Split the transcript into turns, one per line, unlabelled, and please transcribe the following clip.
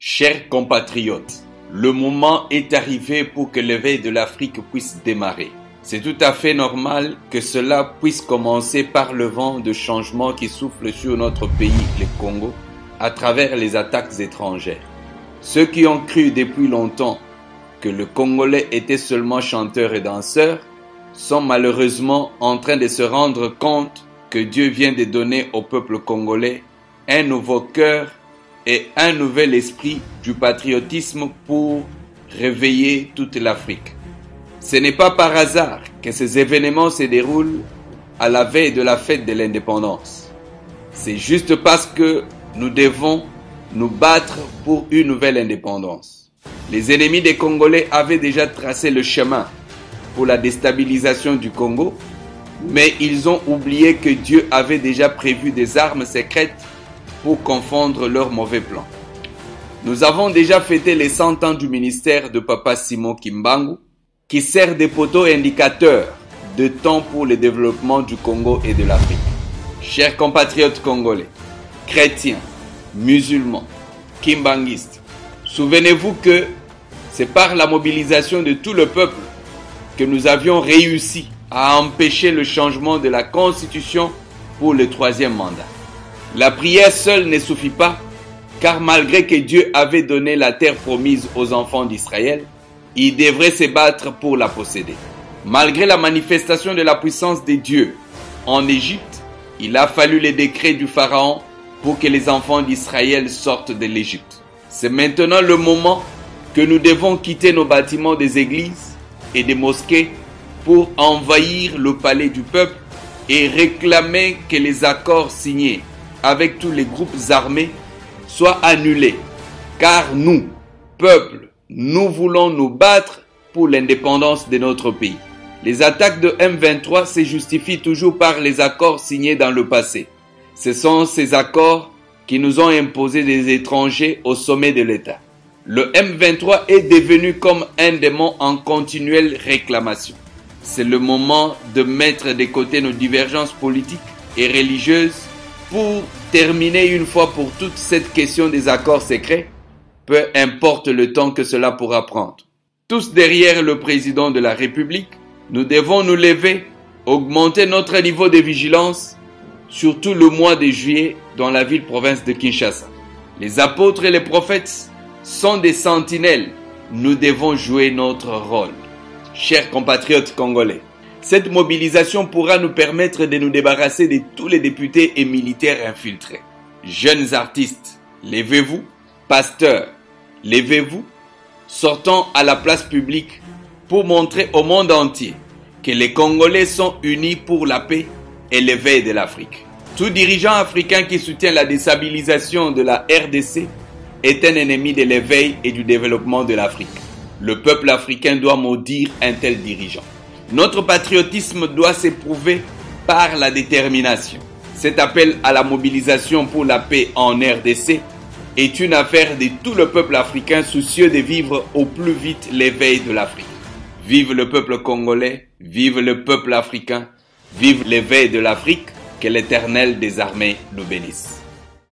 Chers compatriotes, le moment est arrivé pour que l'éveil de l'Afrique puisse démarrer. C'est tout à fait normal que cela puisse commencer par le vent de changement qui souffle sur notre pays, le Congo, à travers les attaques étrangères. Ceux qui ont cru depuis longtemps que le Congolais était seulement chanteur et danseur sont malheureusement en train de se rendre compte que Dieu vient de donner au peuple congolais un nouveau cœur et un nouvel esprit du patriotisme pour réveiller toute l'Afrique. Ce n'est pas par hasard que ces événements se déroulent à la veille de la fête de l'indépendance. C'est juste parce que nous devons nous battre pour une nouvelle indépendance. Les ennemis des Congolais avaient déjà tracé le chemin pour la déstabilisation du Congo, mais ils ont oublié que Dieu avait déjà prévu des armes secrètes pour confondre leurs mauvais plans. Nous avons déjà fêté les 100 ans du ministère de Papa Simon Kimbangu, qui sert de poteau indicateur de temps pour le développement du Congo et de l'Afrique. Chers compatriotes congolais, chrétiens, musulmans, kimbanguistes, souvenez-vous que c'est par la mobilisation de tout le peuple que nous avions réussi à empêcher le changement de la Constitution pour le 3e mandat. La prière seule ne suffit pas, car malgré que Dieu avait donné la terre promise aux enfants d'Israël, ils devraient se battre pour la posséder. Malgré la manifestation de la puissance de Dieu en Égypte, il a fallu les décrets du Pharaon pour que les enfants d'Israël sortent de l'Égypte. C'est maintenant le moment que nous devons quitter nos bâtiments des églises et des mosquées pour envahir le palais du peuple et réclamer que les accords signés avec tous les groupes armés soient annulés. Car nous, peuple, nous voulons nous battre pour l'indépendance de notre pays. Les attaques de M23 se justifient toujours par les accords signés dans le passé. Ce sont ces accords qui nous ont imposé des étrangers au sommet de l'État. Le M23 est devenu comme un démon en continuelle réclamation. C'est le moment de mettre de côté nos divergences politiques et religieuses pour terminer une fois pour toutes cette question des accords secrets, peu importe le temps que cela pourra prendre. Tous derrière le président de la République, nous devons nous lever, augmenter notre niveau de vigilance, surtout le mois de juillet dans la ville-province de Kinshasa. Les apôtres et les prophètes sont des sentinelles. Nous devons jouer notre rôle. Chers compatriotes congolais, cette mobilisation pourra nous permettre de nous débarrasser de tous les députés et militaires infiltrés. Jeunes artistes, levez-vous. Pasteurs, levez-vous. Sortons à la place publique pour montrer au monde entier que les Congolais sont unis pour la paix et l'éveil de l'Afrique. Tout dirigeant africain qui soutient la déstabilisation de la RDC est un ennemi de l'éveil et du développement de l'Afrique. Le peuple africain doit maudire un tel dirigeant. Notre patriotisme doit s'éprouver par la détermination. Cet appel à la mobilisation pour la paix en RDC est une affaire de tout le peuple africain soucieux de vivre au plus vite l'éveil de l'Afrique. Vive le peuple congolais, vive le peuple africain, vive l'éveil de l'Afrique, que l'Éternel des armées nous bénisse.